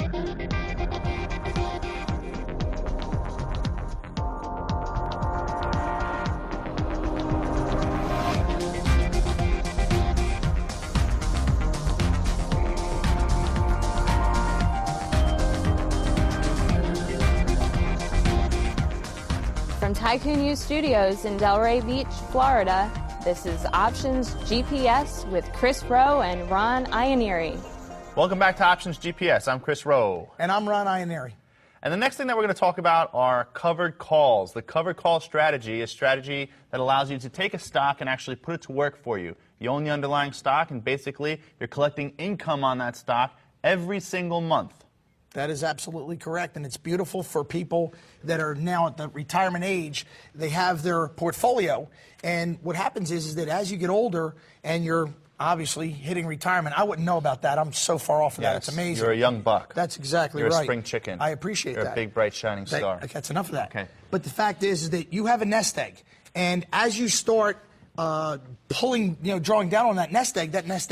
From Tycoon U Studios in Delray Beach, Florida, this is Options GPS with Chris Rowe and Ron Ianieri. Welcome back to Options GPS. I'm Chris Rowe. And I'm Ron Ianieri. And the next thing that we're going to talk about are covered calls. The covered call strategy is a strategy that allows you to take a stock and actually put it to work for you. You own the underlying stock, and basically you're collecting income on that stock every single month. That is absolutely correct, and it's beautiful for people that are now at the retirement age. They have their portfolio, and what happens is that as you get older and you're obviously hitting retirement, I wouldn't know about that. I'm so far off of that. It's amazing. You're a young buck. That's exactly right. You're a spring chicken. I appreciate that. You're a big, bright, shining star. That's enough of that. Okay. But the fact is that you have a nest egg, and as you start drawing down on that nest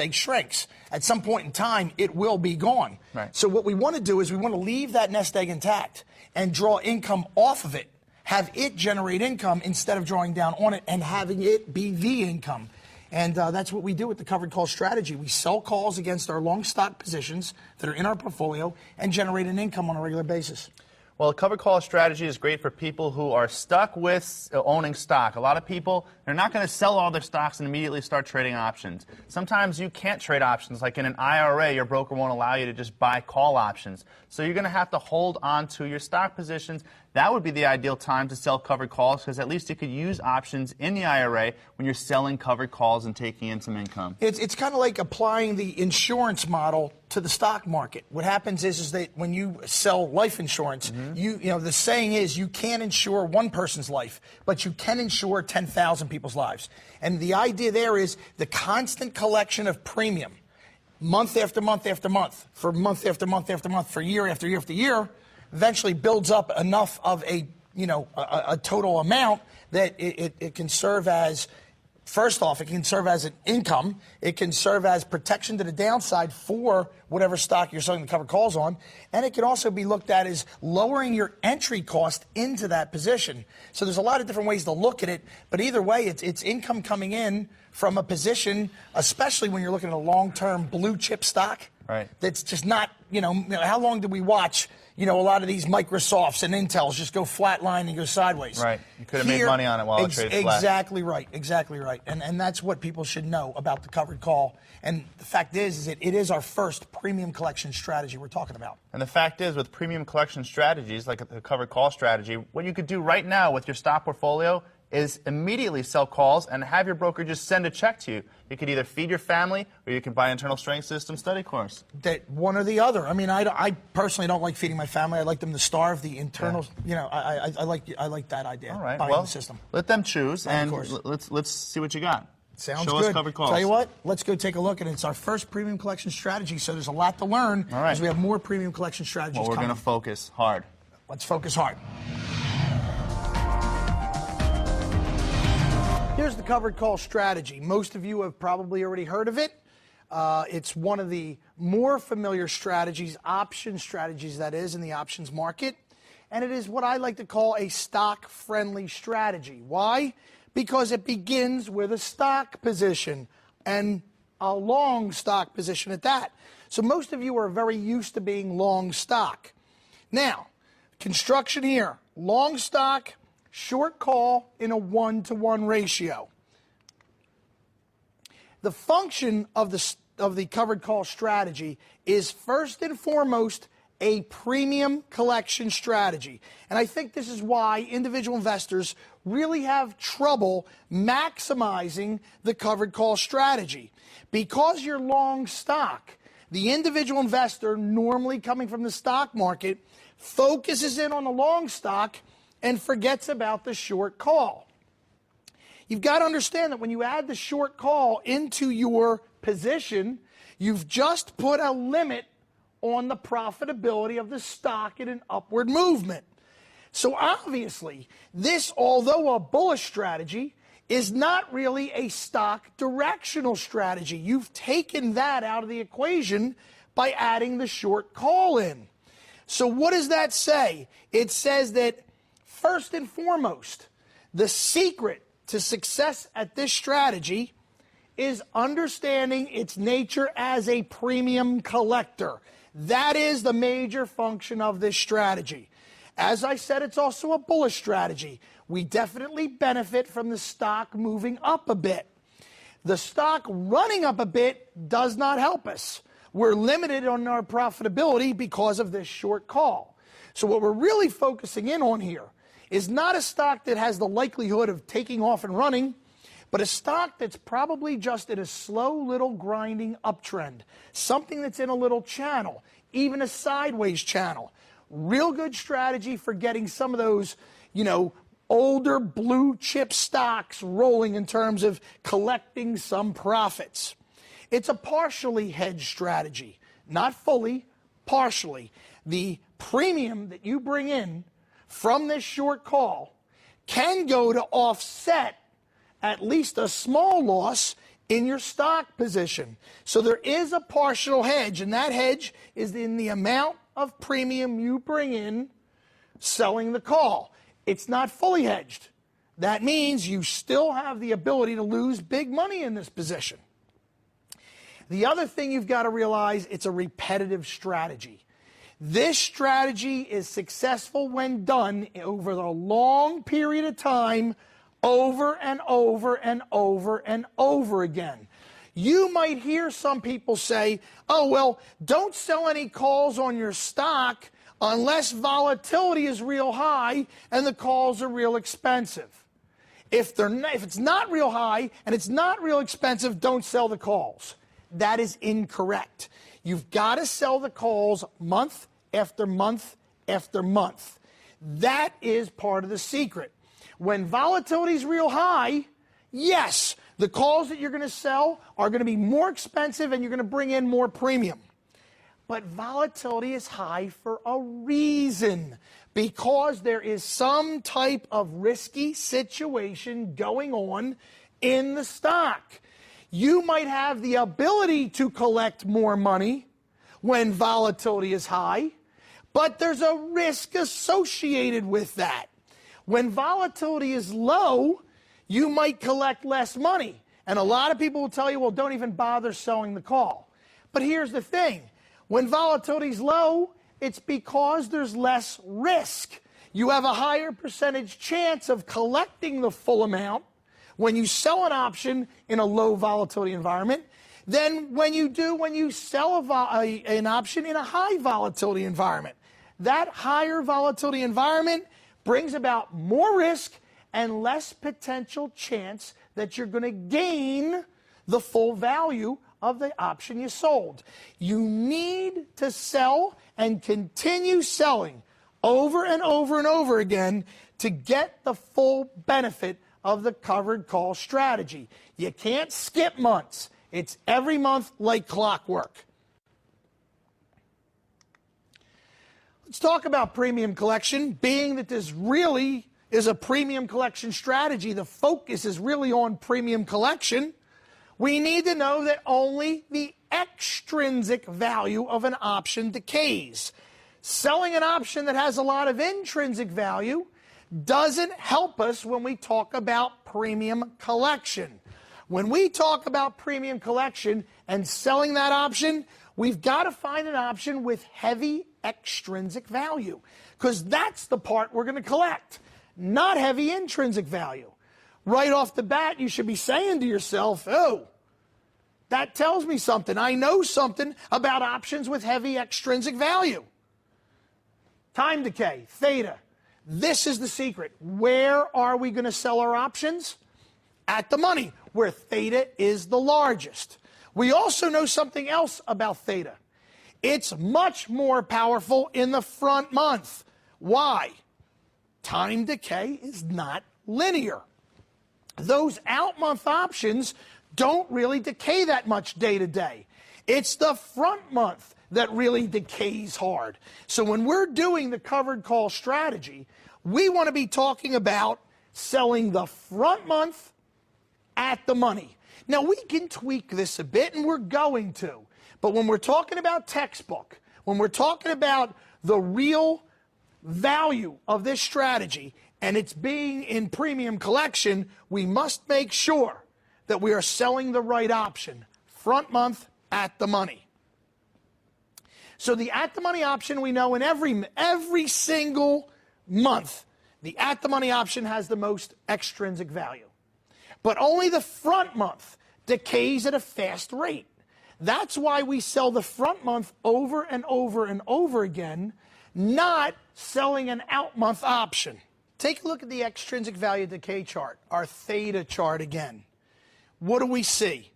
egg shrinks. At some point in time, it will be gone. Right. So what we want to do is we want to leave that nest egg intact and draw income off of it, have it generate income instead of drawing down on it and having it be the income. And that's what we do with the covered call strategy. We sell calls against our long stock positions that are in our portfolio and generate an income on a regular basis. Well, a covered call strategy is great for people who are stuck with owning stock. A lot of people, they're not going to sell all their stocks and immediately start trading options. Sometimes you can't trade options. Like in an IRA, your broker won't allow you to just buy call options. So you're going to have to hold on to your stock positions. That would be the ideal time to sell covered calls, because at least you could use options in the IRA when you're selling covered calls and taking in some income. It's kind of like applying the insurance model to the stock market. What happens is that when you sell life insurance, you know the saying is you can't insure one person's life, but you can insure 10,000 people's lives. And the idea there is the constant collection of premium, month after month after month, for month after month after month, for year after year after year, eventually builds up enough of a total amount that it can serve as, first off, it can serve as an income. It can serve as protection to the downside for whatever stock you're selling the covered calls on. And it can also be looked at as lowering your entry cost into that position. So there's a lot of different ways to look at it. But either way, it's income coming in from a position, especially when you're looking at a long-term blue chip stock. Right. That's just not, how long did we watch, a lot of these Microsofts and Intels just go flatline and go sideways? Right. You could have made money on it while it traded flat. Exactly right. Exactly right. And that's what people should know about the covered call. And the fact is that it is our first premium collection strategy we're talking about. And the fact is, with premium collection strategies like the covered call strategy, what you could do right now with your stock portfolio is immediately sell calls and have your broker just send a check to you. You could either feed your family or you can buy internal strength system study course. That one or the other. I mean, I personally don't like feeding my family. I like them to starve. The internal, I like that idea. All right. Buying Well, the system. Let them choose, and of course. let's see what you got. Sounds Show good. us covered calls. Tell you what, let's go take a look, and it's our first premium collection strategy. So there's a lot to learn. All right. As we have more premium collection strategies. Well, we're going to focus hard. Let's focus hard. Here's the covered call strategy. Most of you have probably already heard of it. It's one of the more familiar strategies, option strategies that is, in the options market. And it is what I like to call a stock-friendly strategy. Why? Because it begins with a stock position, and a long stock position at that. So most of you are very used to being long stock. Now, construction here, long stock, short call in a 1-to-1 ratio. The function of the covered call strategy is first and foremost a premium collection strategy. And I think this is why individual investors really have trouble maximizing the covered call strategy. Because you're long stock, the individual investor, normally coming from the stock market, focuses in on the long stock and forgets about the short call. You've got to understand that when you add the short call into your position, you've just put a limit on the profitability of the stock in an upward movement. So obviously, this, although a bullish strategy, is not really a stock directional strategy. You've taken that out of the equation by adding the short call in. So what does that say? It says that first and foremost, the secret to success at this strategy is understanding its nature as a premium collector. That is the major function of this strategy. As I said, it's also a bullish strategy. We definitely benefit from the stock moving up a bit. The stock running up a bit does not help us. We're limited on our profitability because of this short call. So what we're really focusing in on here is not a stock that has the likelihood of taking off and running, but a stock that's probably just in a slow little grinding uptrend, something that's in a little channel, even a sideways channel. Real good strategy for getting some of those, older blue chip stocks rolling in terms of collecting some profits. It's a partially hedged strategy, not fully, partially. The premium that you bring in from this short call can go to offset at least a small loss in your stock position. So there is a partial hedge, and that hedge is in the amount of premium you bring in selling the call. It's not fully hedged. That means you still have the ability to lose big money in this position. The other thing you've got to realize, it's a repetitive strategy. This strategy is successful when done over a long period of time, over and over and over and over again. You might hear some people say, oh, well, don't sell any calls on your stock unless volatility is real high and the calls are real expensive. If it's not real high and it's not real expensive, don't sell the calls. That is incorrect. You've got to sell the calls month after month after month. That is part of the secret. When volatility is real high, yes, the calls that you're going to sell are going to be more expensive and you're going to bring in more premium. But volatility is high for a reason, because there is some type of risky situation going on in the stock. You might have the ability to collect more money when volatility is high, but there's a risk associated with that. When volatility is low, you might collect less money. And a lot of people will tell you, well, don't even bother selling the call. But here's the thing. When volatility is low, it's because there's less risk. You have a higher percentage chance of collecting the full amount when you sell an option in a low volatility environment than when you sell an option in a high volatility environment. That higher volatility environment brings about more risk and less potential chance that you're going to gain the full value of the option you sold. You need to sell and continue selling over and over and over again to get the full benefit of the covered call strategy. You can't skip months. It's every month like clockwork. Let's talk about premium collection. Being that this really is a premium collection strategy, the focus is really on premium collection, we need to know that only the extrinsic value of an option decays. Selling an option that has a lot of intrinsic value doesn't help us when we talk about premium collection. When we talk about premium collection and selling that option, we've got to find an option with heavy extrinsic value, because that's the part we're going to collect, not heavy intrinsic value. Right off the bat, you should be saying to yourself, oh, that tells me something. I know something about options with heavy extrinsic value. Time decay, theta. This is the secret. Where are we going to sell our options? At the money, where theta is the largest. We also know something else about theta. It's much more powerful in the front month. Why? Time decay is not linear. Those out-month options don't really decay that much day to day. It's the front month that really decays hard. So when we're doing the covered call strategy, we want to be talking about selling the front month at the money. Now, we can tweak this a bit, and we're going to. But when we're talking about textbook, when we're talking about the real value of this strategy and it's being in premium collection, we must make sure that we are selling the right option. Front month, at the money. So the at the money option we know in every single month, the at the money option has the most extrinsic value. But only the front month decays at a fast rate. That's why we sell the front month over and over and over again, not selling an out month option. Take a look at the extrinsic value decay chart, our theta chart again. What do we see?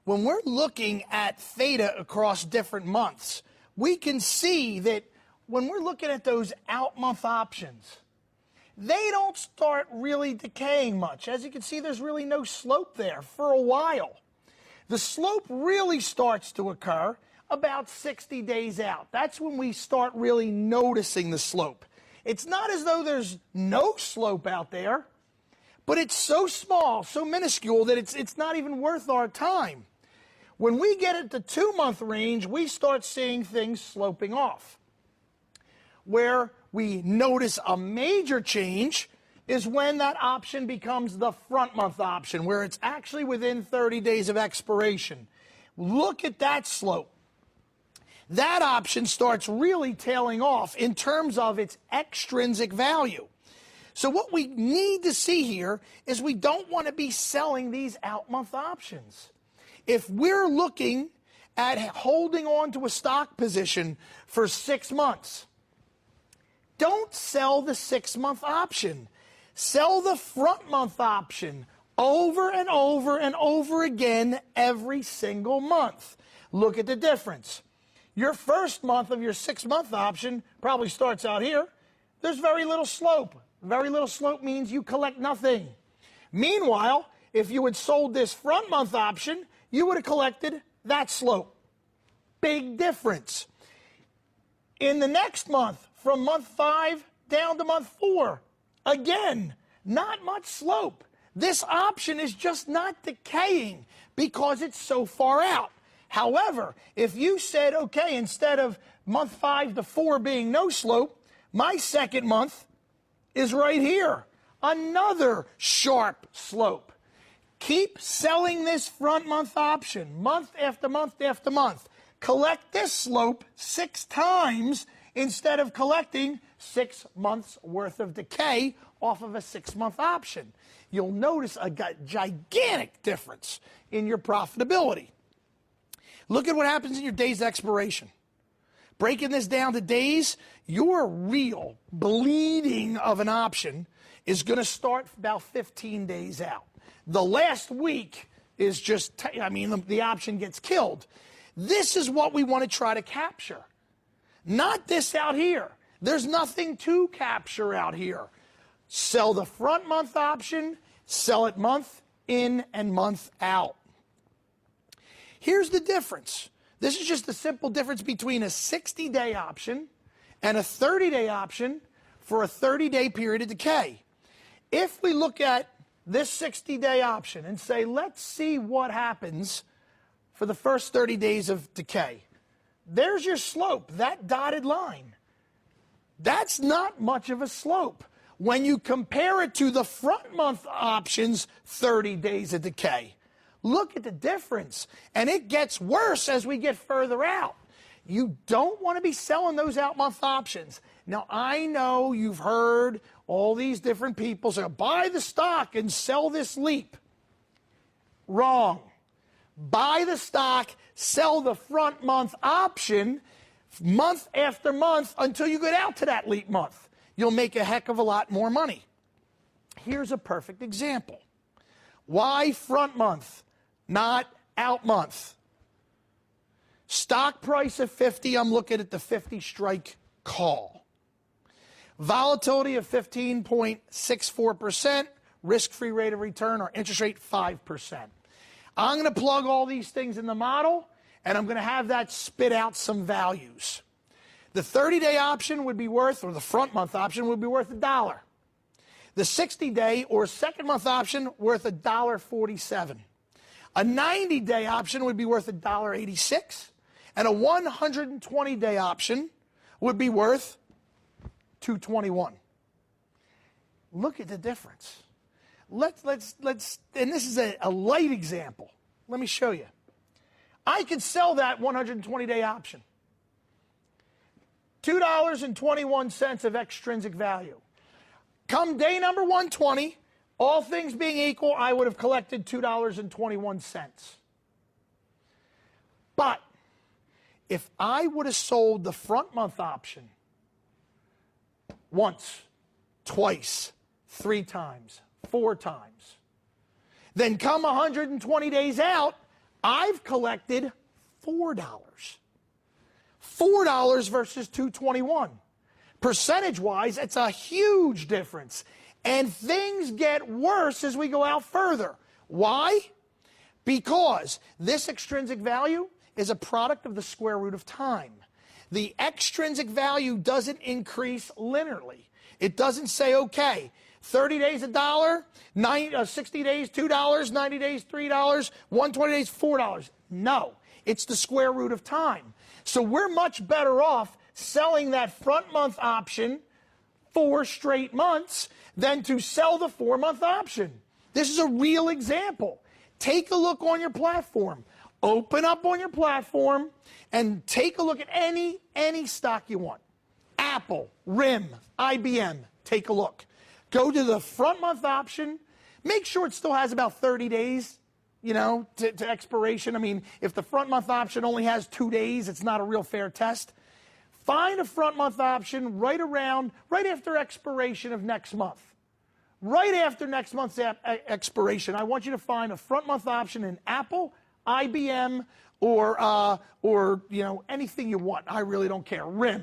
When we're looking at theta across different months, we can see that when we're looking at those out month options, they don't start really decaying much. As you can see, there's really no slope there for a while. The slope really starts to occur about 60 days out. That's when we start really noticing the slope. It's not as though there's no slope out there, but it's so small, so minuscule that it's not even worth our time. When we get at the 2-month range, we start seeing things sloping off. Where we notice a major change is when that option becomes the front month option, where it's actually within 30 days of expiration. Look at that slope. That option starts really tailing off in terms of its extrinsic value. So what we need to see here is we don't want to be selling these out-month options. If we're looking at holding on to a stock position for 6 months, don't sell the 6-month option. Sell the front month option over and over and over again every single month. Look at the difference. Your first month of your 6-month option probably starts out here. There's very little slope. Very little slope means you collect nothing. Meanwhile, if you had sold this front month option, you would have collected that slope. Big difference. In the next month, from month 5 down to month 4, again, not much slope. This option is just not decaying because it's so far out. However, if you said, okay, instead of month 5 to 4 being no slope, my second month is right here. Another sharp slope. Keep selling this front month option month after month after month. Collect this slope 6 times instead of collecting 6 months worth of decay off of a 6-month option. You'll notice a gigantic difference in your profitability. Look at what happens in your days expiration. Breaking this down to days, your real bleeding of an option is going to start about 15 days out. The last week is just, the option gets killed. This is what we want to try to capture. Not this out here. There's nothing to capture out here. Sell the front month option, sell it month in and month out. Here's the difference. This is just a simple difference between a 60-day option and a 30-day option for a 30-day period of decay. If we look at this 60-day option and say, let's see what happens for the first 30 days of decay. There's your slope, that dotted line. That's not much of a slope when you compare it to the front month option's 30 days of decay. Look at the difference. And it gets worse as we get further out. You don't want to be selling those out-month options. Now, I know you've heard all these different people say, buy the stock and sell this leap. Wrong. Buy the stock, sell the front month option month after month until you get out to that leap month. You'll make a heck of a lot more money. Here's a perfect example. Why front month, not out month? Stock price of 50, I'm looking at the 50 strike call. Volatility of 15.64%, risk-free rate of return or interest rate 5%. I'm going to plug all these things in the model, and I'm going to have that spit out some values. The 30-day option would be worth, or the front month option would be worth $1. The 60-day or second month option worth $1.47. A 90-day option would be worth $1.86. And a 120-day option would be worth $221. Look at the difference. Let's and this is a light example. Let me show you. I could sell that 120-day option. $2.21 of extrinsic value. Come day number 120, all things being equal, I would have collected $2.21. But if I would have sold the front month option once, twice, 3 times, 4 times, then come 120 days out, I've collected $4. $4 versus $221. Percentage-wise, it's a huge difference. And things get worse as we go out further. Why? Because this extrinsic value is a product of the square root of time. The extrinsic value doesn't increase linearly. It doesn't say, okay, 30 days $1, 60 days $2, 90 days $3, 120 days $4. No, it's the square root of time. So we're much better off selling that front month option 4 straight months than to sell the 4-month option. This is a real example. Take a look on your platform. Open up on your platform and take a look at any stock you want. Apple, RIM, IBM, take a look. Go to the front month option. Make sure it still has about 30 days, to expiration. I mean, if the front month option only has 2 days, it's not a real fair test. Find a front month option right after expiration of next month. Right after next month's expiration, I want you to find a front month option in Apple, IBM, or anything you want. I really don't care. RIM.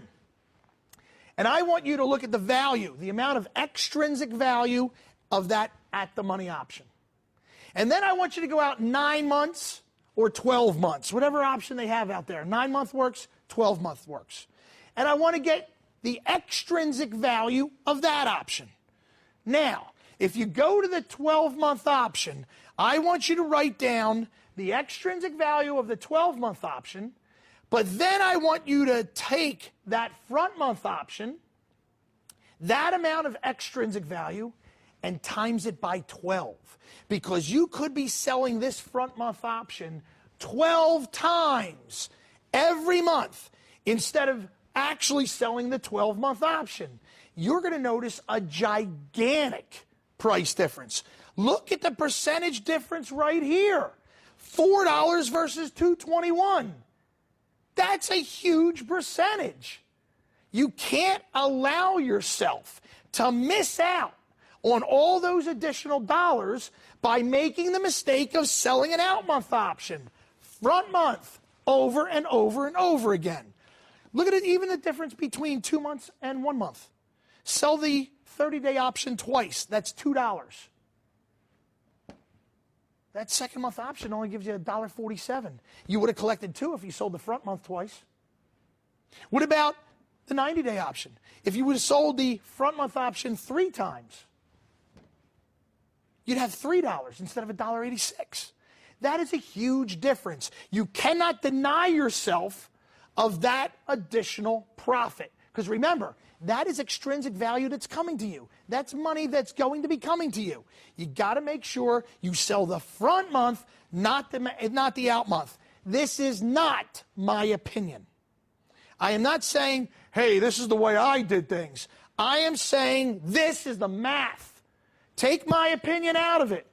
And I want you to look at the value, the amount of extrinsic value of that at-the-money option. And then I want you to go out 9 months or 12 months, whatever option they have out there. 9-month works, 12-month works. And I want to get the extrinsic value of that option. Now, if you go to the 12-month option, I want you to write down the extrinsic value of the 12-month option, but then I want you to take that front month option, that amount of extrinsic value, and times it by 12. Because you could be selling this front month option 12 times every month instead of actually selling the 12-month option. You're going to notice a gigantic price difference. Look at the percentage difference right here. $4 versus $221. That's a huge percentage. You can't allow yourself to miss out on all those additional dollars by making the mistake of selling an out-month option, front month, over and over and over again. Look at it, even the difference between 2 months and 1 month. Sell the 30-day option twice. That's $2. That second month option only gives you $1.47. You would have collected $2 if you sold the front month twice. What about the 90-day option? If you would have sold the front month option 3 times, you'd have $3 instead of $1.86. That is a huge difference. You cannot deny yourself of that additional profit. Because remember, that is extrinsic value that's coming to you. That's money that's going to be coming to you. You got to make sure you sell the front month, not the out month. This is not my opinion. I am not saying, hey, this is the way I did things. I am saying this is the math. Take my opinion out of it.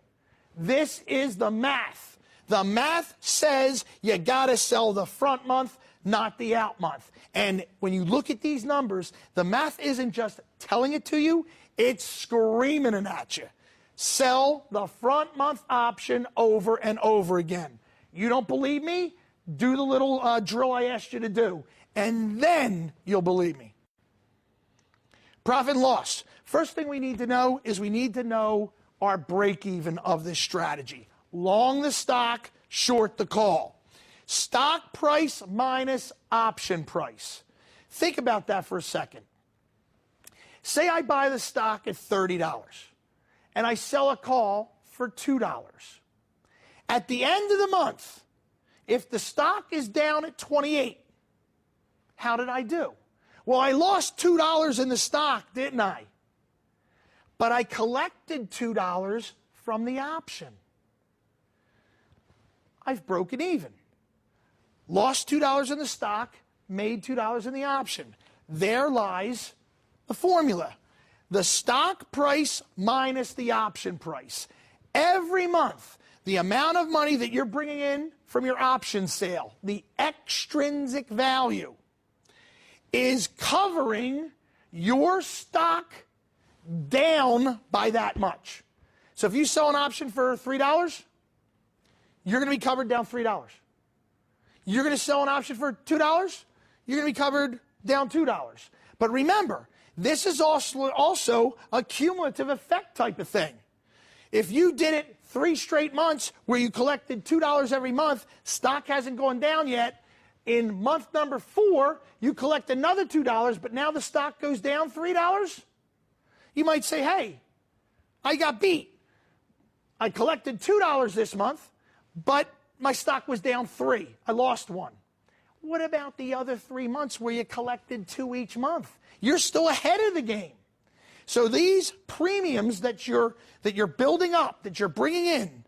This is the math. The math says you got to sell the front month, not the out month. And when you look at these numbers, the math isn't just telling it to you, it's screaming it at you. Sell the front month option over and over again. You don't believe me? Do the little drill I asked you to do, and then you'll believe me. Profit and loss. First thing we need to know is we need to know our break-even of this strategy. Long the stock, short the call. Stock price minus option price. Think about that for a second. Say I buy the stock at $30 and I sell a call for $2. At the end of the month, if the stock is down at 28, how did I do? Well, I lost $2 in the stock, didn't I? But I collected $2 from the option. I've broken even. Lost $2 in the stock, made $2 in the option. There lies the formula. The stock price minus the option price. Every month, the amount of money that you're bringing in from your option sale, the extrinsic value, is covering your stock down by that much. So if you sell an option for $3, you're going to be covered down $3. You're going to sell an option for $2, you're going to be covered down $2. But remember, this is also a cumulative effect type of thing. If you did it 3 straight months where you collected $2 every month, stock hasn't gone down yet, in month number 4, you collect another $2, but now the stock goes down $3, you might say, hey, I got beat. I collected $2 this month, but my stock was down $3. I lost $1. What about the other 3 months where you collected $2 each month? You're still ahead of the game. So these premiums that you're building up, that you're bringing in,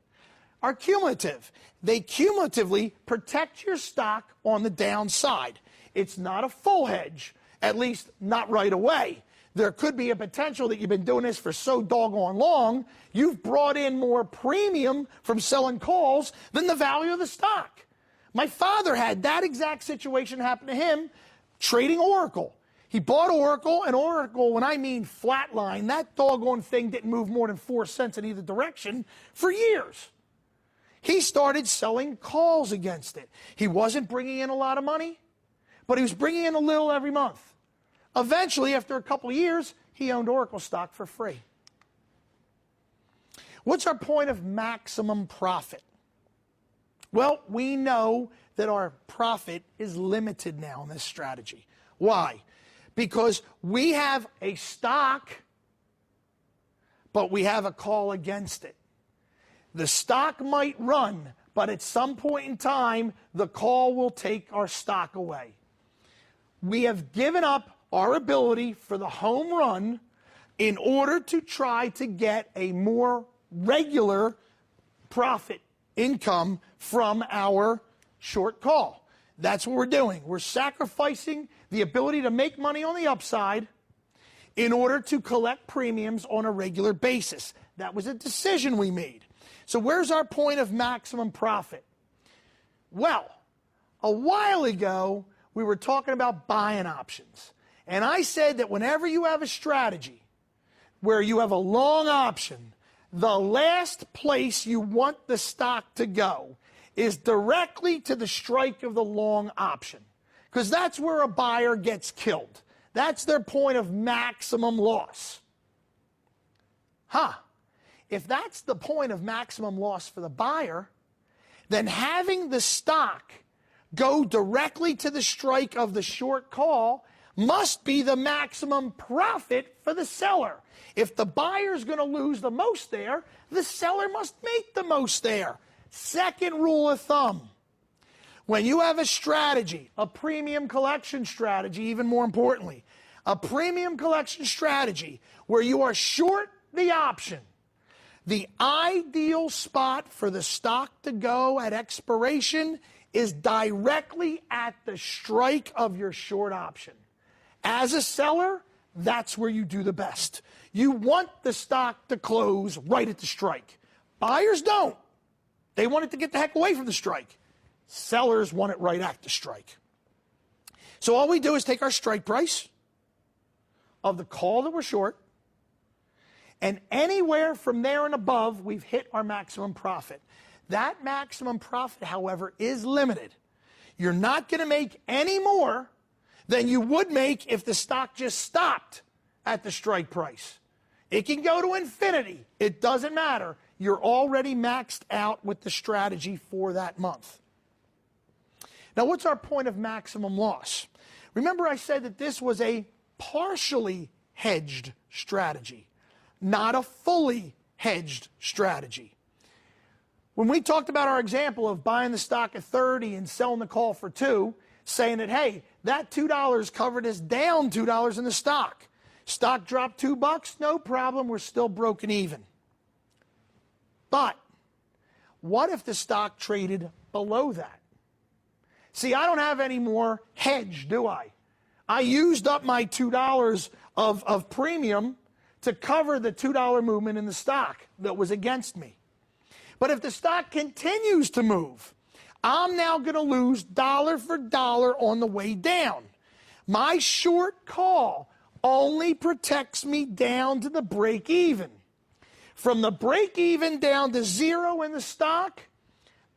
are cumulative. They cumulatively protect your stock on the downside. It's not a full hedge, at least not right away. There could be a potential that you've been doing this for so doggone long, you've brought in more premium from selling calls than the value of the stock. My father had that exact situation happen to him trading Oracle. He bought Oracle, and Oracle, when I mean flatline, that doggone thing didn't move more than 4 cents in either direction for years. He started selling calls against it. He wasn't bringing in a lot of money, but he was bringing in a little every month. Eventually, after a couple of years, he owned Oracle stock for free. What's our point of maximum profit? Well, we know that our profit is limited now in this strategy. Why? Because we have a stock, but we have a call against it. The stock might run, but at some point in time, the call will take our stock away. We have given up our ability for the home run in order to try to get a more regular profit income from our short call. That's what we're doing. We're sacrificing the ability to make money on the upside in order to collect premiums on a regular basis. That was a decision we made. So where's our point of maximum profit? Well, a while ago, we were talking about buying options. And I said that whenever you have a strategy where you have a long option, the last place you want the stock to go is directly to the strike of the long option, because that's where a buyer gets killed. That's their point of maximum loss. If that's the point of maximum loss for the buyer, then having the stock go directly to the strike of the short call must be the maximum profit for the seller. If the buyer's going to lose the most there, the seller must make the most there. Second rule of thumb. When you have a strategy, a premium collection strategy, even more importantly, a premium collection strategy where you are short the option, the ideal spot for the stock to go at expiration is directly at the strike of your short option. As a seller, that's where you do the best. You want the stock to close right at the strike. Buyers don't. They want it to get the heck away from the strike. Sellers want it right at the strike. So all we do is take our strike price of the call that we're short, and anywhere from there and above, we've hit our maximum profit. That maximum profit, however, is limited. You're not going to make any more than you would make if the stock just stopped at the strike price. It can go to infinity. It doesn't matter. You're already maxed out with the strategy for that month. Now, what's our point of maximum loss? Remember I said that this was a partially hedged strategy, not a fully hedged strategy. When we talked about our example of buying the stock at 30 and selling the call for 2, saying that, hey, that $2 covered us down $2 in the stock. Stock dropped $2, no problem, we're still broken even. But what if the stock traded below that? See, I don't have any more hedge, do I? I used up my $2 of premium to cover the $2 movement in the stock that was against me. But if the stock continues to move, I'm now going to lose dollar for dollar on the way down. My short call only protects me down to the break even. From the break even down to zero in the stock,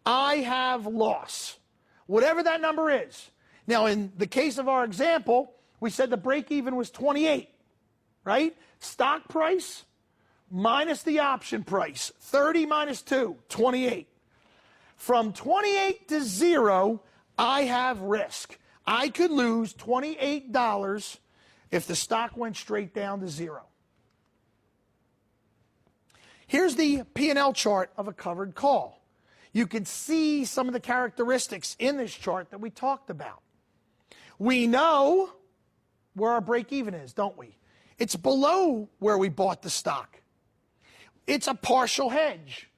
I have loss, whatever that number is. Now, in the case of our example, we said the break even was 28, right? Stock price minus the option price, 30 minus 2, 28. From 28 to 0, I have risk. I could lose $28 if the stock went straight down to 0. Here's the P&L chart of a covered call. You can see some of the characteristics in this chart that we talked about. We know where our break even is, don't we? It's below where we bought the stock. It's a partial hedge.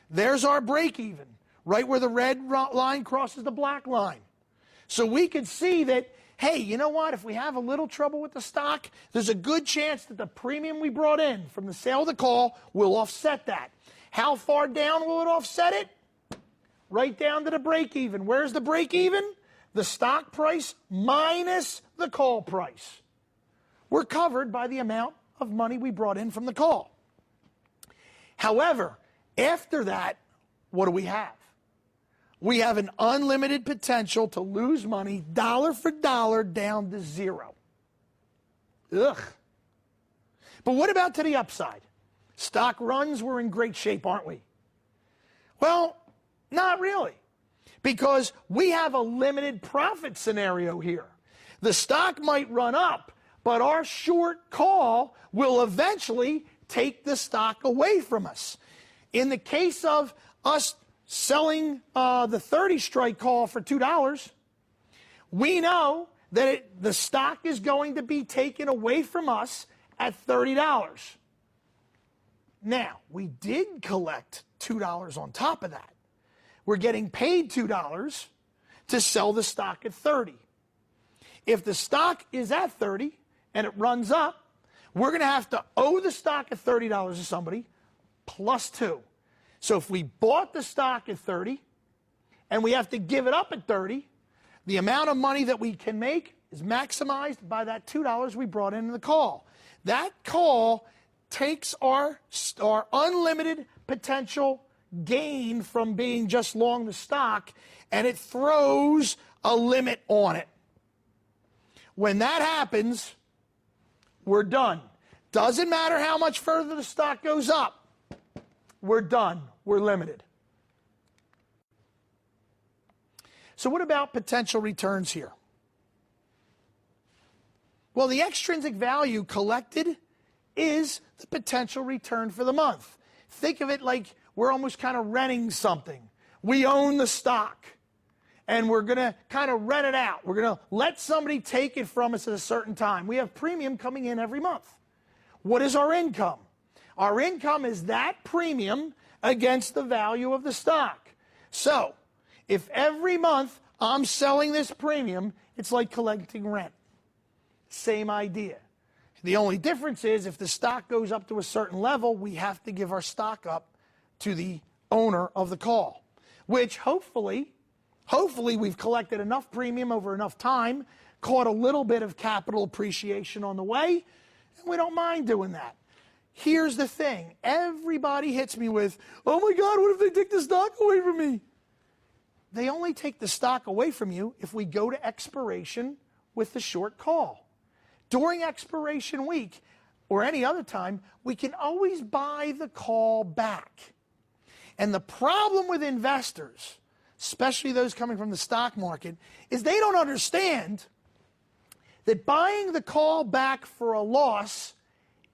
There's our break even, right where the red line crosses the black line. So we could see that, hey, you know what? If we have a little trouble with the stock, there's a good chance that the premium we brought in from the sale of the call will offset that. How far down will it offset it? Right down to the break even. Where's the break even? The stock price minus the call price. We're covered by the amount of money we brought in from the call. However, after that, what do we have? We have an unlimited potential to lose money dollar for dollar down to 0. Ugh. But what about to the upside? Stock runs, we're in great shape, aren't we? Well, not really, because we have a limited profit scenario here. The stock might run up, but our short call will eventually take the stock away from us. In the case of us selling the 30 strike call for $2, we know that the stock is going to be taken away from us at $30. Now, we did collect $2 on top of that. We're getting paid $2 to sell the stock at 30. If the stock is at 30 and it runs up, we're going to have to owe the stock at $30 to somebody plus 2. So if we bought the stock at 30 and we have to give it up at 30, the amount of money that we can make is maximized by that $2 we brought in the call. That call takes our unlimited potential gain from being just long the stock, and it throws a limit on it. When that happens, we're done. Doesn't matter how much further the stock goes up. We're done. We're limited. So what about potential returns here? Well, the extrinsic value collected is the potential return for the month. Think of it like we're almost kind of renting something. We own the stock, and we're going to kind of rent it out. We're going to let somebody take it from us at a certain time. We have premium coming in every month. What is our income? Our income is that premium against the value of the stock. So, if every month I'm selling this premium, it's like collecting rent. Same idea. The only difference is if the stock goes up to a certain level, we have to give our stock up to the owner of the call, which hopefully we've collected enough premium over enough time, caught a little bit of capital appreciation on the way, and we don't mind doing that. Here's the thing. Everybody hits me with, oh my God, what if they take the stock away from me? They only take the stock away from you if we go to expiration with the short call. During expiration week or any other time, we can always buy the call back. And the problem with investors, especially those coming from the stock market, is they don't understand that buying the call back for a loss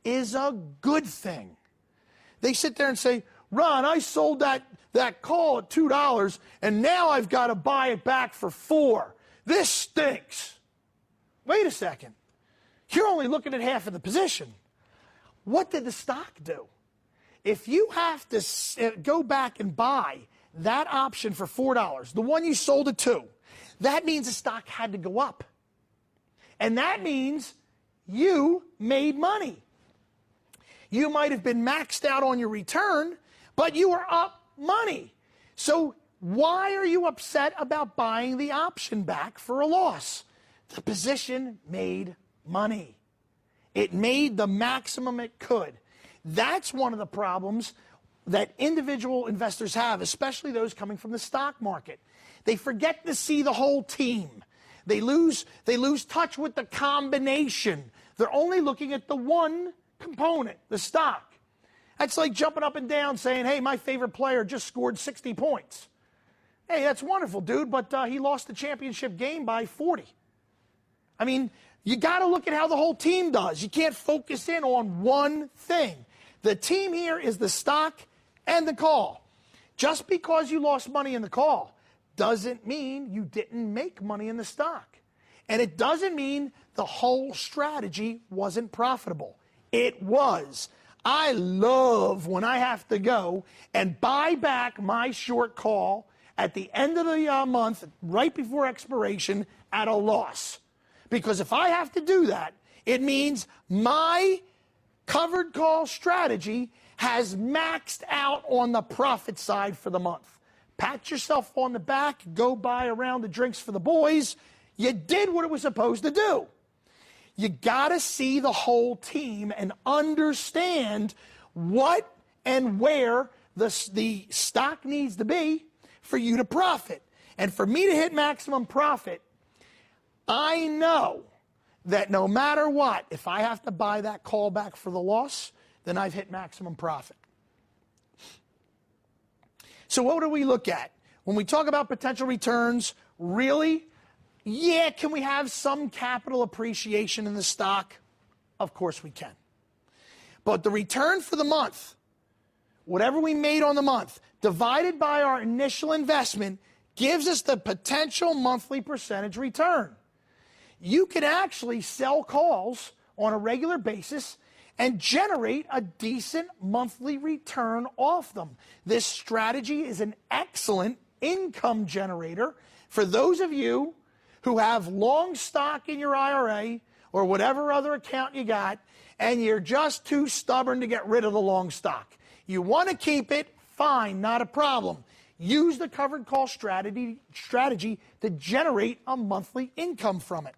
is a good thing. They sit there and say, Ron, I sold that call at $2 and now I've got to buy it back for $4. This stinks. wait a second. You're only looking at half of the position. What did the stock do? If you have to go back and buy that option for $4, the one you sold at $2, that means the stock had to go up. And that means you made money. You might have been maxed out on your return, but you were up money. So why are you upset about buying the option back for a loss? The position made money. It made the maximum it could. That's one of the problems that individual investors have, especially those coming from the stock market. They forget to see the whole team. They lose touch with the combination. They're only looking at the one component, the stock. That's like jumping up and down saying, hey, my favorite player just scored 60 points. Hey, that's wonderful, dude, but he lost the championship game by 40. I mean, you got to look at how the whole team does. You can't focus in on one thing. The team here is the stock and the call. Just because you lost money in the call doesn't mean you didn't make money in the stock. And it doesn't mean the whole strategy wasn't profitable. It was. I love when I have to go and buy back my short call at the end of the month, right before expiration, at a loss. Because if I have to do that, it means my covered call strategy has maxed out on the profit side for the month. Pat yourself on the back, go buy a round of drinks for the boys. You did what it was supposed to do. You got to see the whole team and understand what and where the stock needs to be for you to profit. And for me to hit maximum profit, I know that no matter what, if I have to buy that call back for the loss, then I've hit maximum profit. So what do we look at? When we talk about potential returns, really, yeah, can we have some capital appreciation in the stock? Of course we can. But the return for the month, whatever we made on the month, divided by our initial investment, gives us the potential monthly percentage return. You can actually sell calls on a regular basis and generate a decent monthly return off them. This strategy is an excellent income generator for those of you who have long stock in your IRA or whatever other account you got, and you're just too stubborn to get rid of the long stock. You want to keep it, fine, not a problem. Use the covered call strategy to generate a monthly income from it.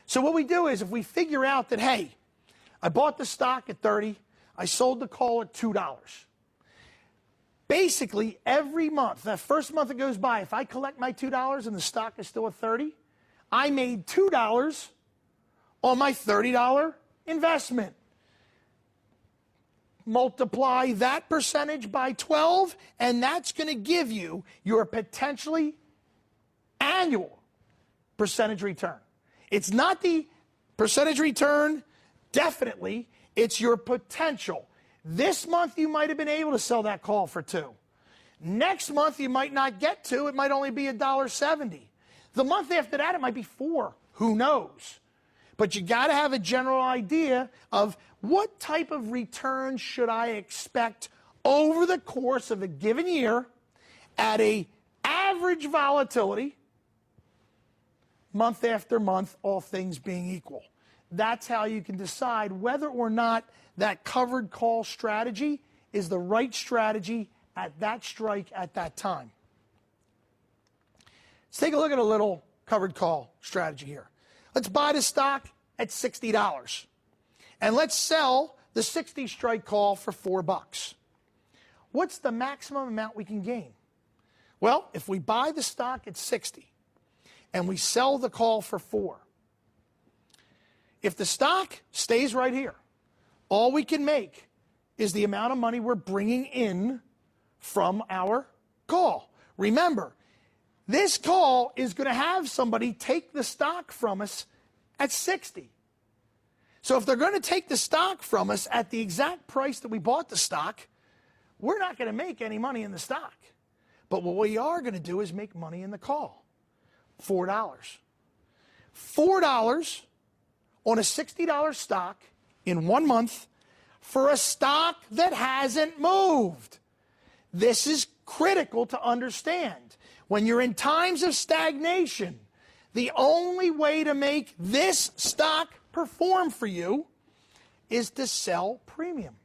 So what we do is if we figure out that, hey, I bought the stock at 30, I sold the call at $2. Basically, every month, that first month that goes by, if I collect my $2 and the stock is still at 30, I made $2 on my $30 investment. Multiply that percentage by 12, and that's going to give you your potentially annual percentage return. It's not the percentage return, definitely. It's your potential. This month, you might have been able to sell that call for $2. Next month, you might not get $2. It might only be $1.70. The month after that, it might be $4. Who knows? But you got to have a general idea of what type of return should I expect over the course of a given year at an average volatility, month after month, all things being equal. That's how you can decide whether or not that covered call strategy is the right strategy at that strike at that time. Let's take a look at a little covered call strategy here. Let's buy the stock at $60. And let's sell the 60 strike call for $4. What's the maximum amount we can gain? Well, if we buy the stock at 60 and we sell the call for $4, if the stock stays right here, all we can make is the amount of money we're bringing in from our call. Remember, this call is going to have somebody take the stock from us at 60. So if they're going to take the stock from us at the exact price that we bought the stock, we're not going to make any money in the stock. But what we are going to do is make money in the call. $4, $4 on a $60 stock in 1 month for a stock that hasn't moved. This is critical to understand. When you're in times of stagnation, the only way to make this stock perform for you is to sell premium,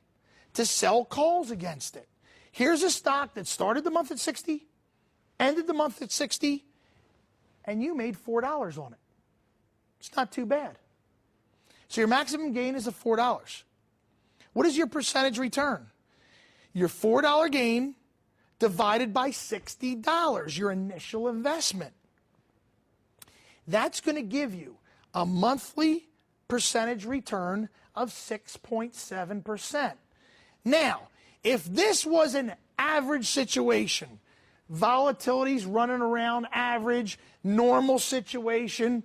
to sell calls against it. Here's a stock that started the month at 60, ended the month at 60, and you made $4 on it. It's not too bad. So your maximum gain is of $4. What is your percentage return? Your $4 gain divided by $60, your initial investment. That's going to give you a monthly percentage return of 6.7%. Now, if this was an average situation, volatility's running around average, normal situation,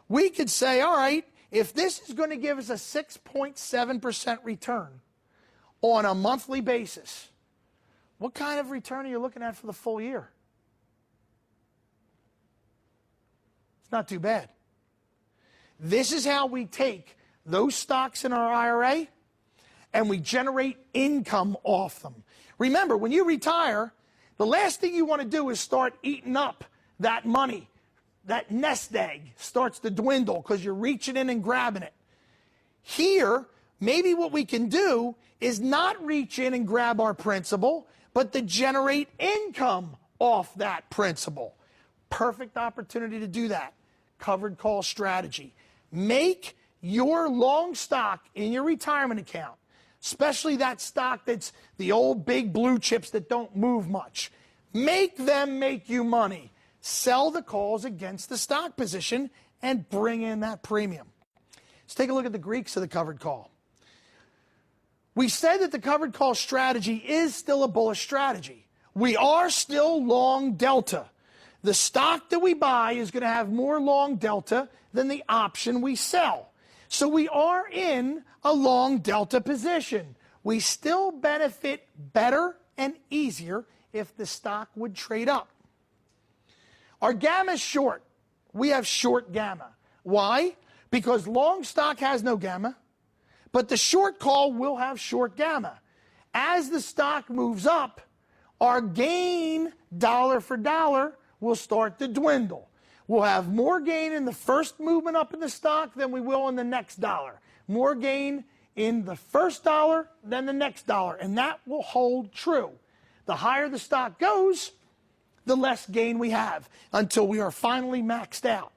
we could say, all right, if this is going to give us a 6.7% return on a monthly basis, what kind of return are you looking at for the full year? It's not too bad. This is how we take those stocks in our IRA and we generate income off them. Remember, when you retire, the last thing you want to do is start eating up that money. That nest egg starts to dwindle because you're reaching in and grabbing it. Here, maybe what we can do is not reach in and grab our principal, but to generate income off that principal. Perfect opportunity to do that. Covered call strategy. Make your long stock in your retirement account, especially that stock that's the old big blue chips that don't move much. Make them make you money. Sell the calls against the stock position and bring in that premium. Let's take a look at the Greeks of the covered call. We said that the covered call strategy is still a bullish strategy. We are still long delta. The stock that we buy is going to have more long delta than the option we sell. So we are in a long delta position. We still benefit better and easier if the stock would trade up. Our gamma is short. We have short gamma. Why? Because long stock has no gamma, but the short call will have short gamma. As the stock moves up, our gain dollar for dollar will start to dwindle. We'll have more gain in the first movement up in the stock than we will in the next dollar. More gain in the first dollar than the next dollar, and that will hold true. The higher the stock goes, the less gain we have until we are finally maxed out.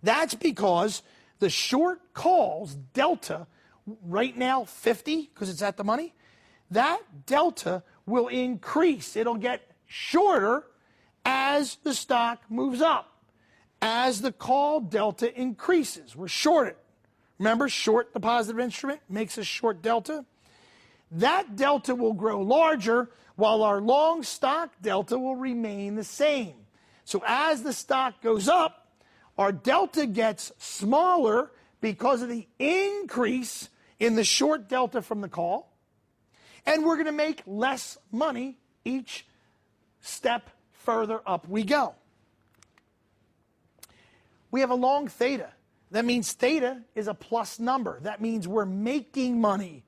That's because the short calls delta, right now 50 because it's at the money, that delta will increase. It'll get shorter as the stock moves up. As the call delta increases, we're shorted. Remember, short the positive instrument makes a short delta. That delta will grow larger while our long stock delta will remain the same. So as the stock goes up, our delta gets smaller because of the increase in the short delta from the call, and we're going to make less money each step further up we go. We have a long theta. That means theta is a plus number. That means we're making money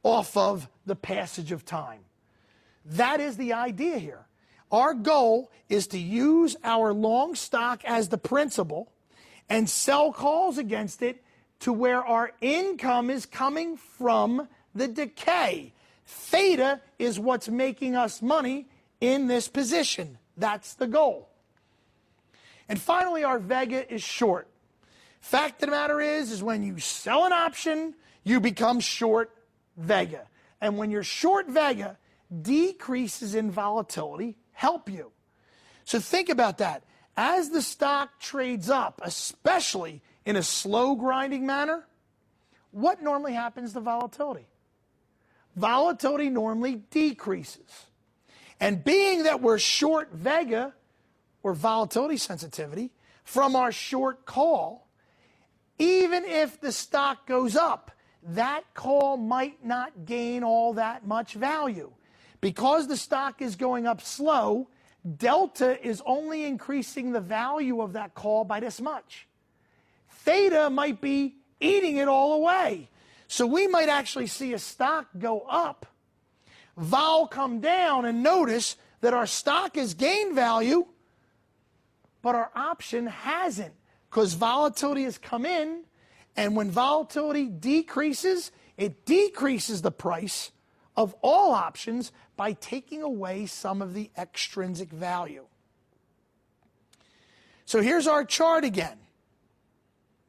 off of the passage of time. That is the idea here. Our goal is to use our long stock as the principal and sell calls against it to where our income is coming from the decay. Theta is what's making us money in this position. That's the goal. And finally, our Vega is short. Fact of the matter is when you sell an option, you become short Vega. And when you're short Vega, decreases in volatility help you. So think about that. As the stock trades up, especially in a slow grinding manner, what normally happens to volatility? Volatility normally decreases. And being that we're short Vega, or volatility sensitivity, from our short call, even if the stock goes up, that call might not gain all that much value. Because the stock is going up slow, delta is only increasing the value of that call by this much. theta might be eating it all away. So we might actually see a stock go up, vol come down, and notice that our stock has gained value, but our option hasn't, because volatility has come in, and when volatility decreases, it decreases the price of all options by taking away some of the extrinsic value. So here's our chart again.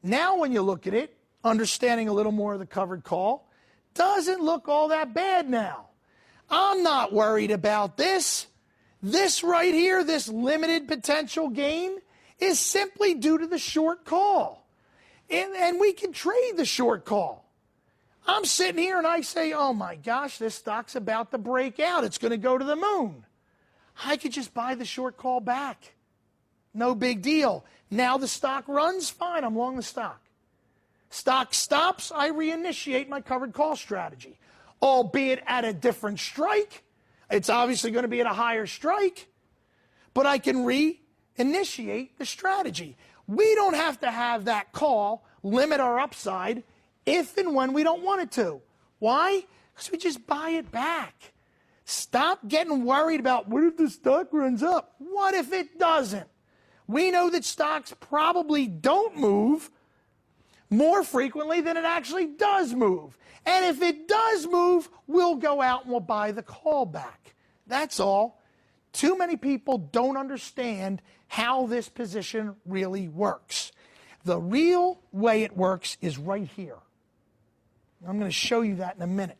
Now when you look at it, understanding a little more of the covered call, doesn't look all that bad now. I'm not worried about this. This right here, this limited potential gain, is simply due to the short call. And we can trade the short call. I'm sitting here and I say, oh my gosh, this stock's about to break out. It's going to go to the moon. I could just buy the short call back. No big deal. Now the stock runs, fine, I'm long the stock. Stock stops, I reinitiate my covered call strategy, albeit at a different strike. It's obviously going to be at a higher strike, but I can reinitiate the strategy. We don't have to have that call limit our upside if and when we don't want it to. Why? Because we just buy it back. Stop getting worried about what if the stock runs up? What if it doesn't? We know that stocks probably don't move more frequently than it actually does move. And if it does move, we'll go out and we'll buy the call back. That's all. Too many people don't understand how this position really works. The real way it works is right here. I'm going to show you that in a minute.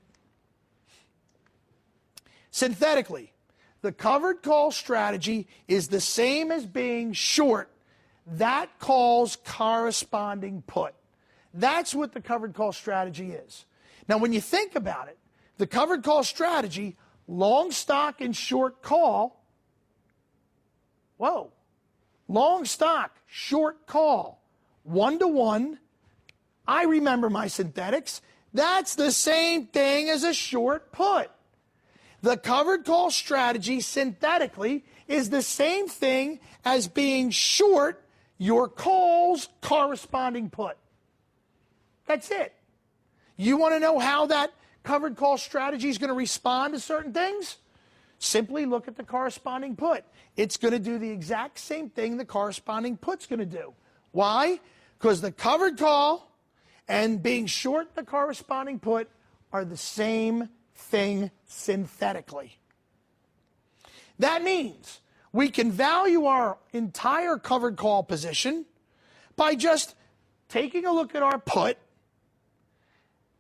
Synthetically, the covered call strategy is the same as being short. That calls corresponding put. That's what the covered call strategy is. Now, when you think about it, the covered call strategy, long stock and short call, long stock, short call, 1-to-1. I remember my synthetics. That's the same thing as a short put. The covered call strategy synthetically is the same thing as being short your call's corresponding put. That's it. You want to know how that covered call strategy is going to respond to certain things? Simply look at the corresponding put. It's going to do the exact same thing the corresponding put's going to do. Why? Because the covered call and being short the corresponding put are the same thing synthetically. That means we can value our entire covered call position by just taking a look at our put,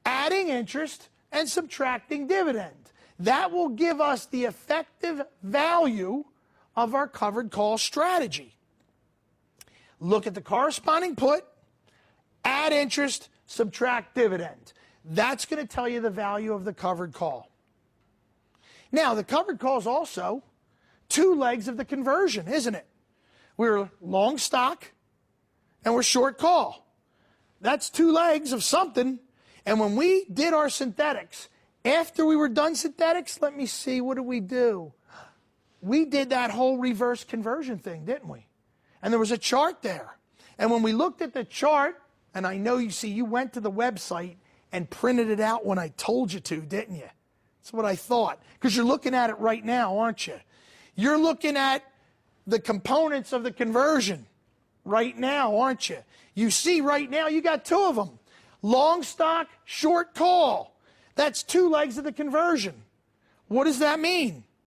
adding interest, and subtracting dividend. That will give us the effective value of our covered call strategy. Look at the corresponding put, add interest, subtract dividend. That's going to tell you the value of the covered call. Now, the covered call is also two legs of the conversion, isn't it? We're long stock and we're short call. That's two legs of something. And when we did our synthetics, after we were done synthetics, let me see, what did we do? We did that whole reverse conversion thing, didn't we? And there was a chart there. And when we looked at the chart, and I know you went to the website and printed it out when I told you to, didn't you? That's what I thought. Because you're looking at it right now, aren't you? You're looking at the components of the conversion right now, aren't you? You see right now, you got two of them. Long stock, short call. That's two legs of the conversion. What does that mean?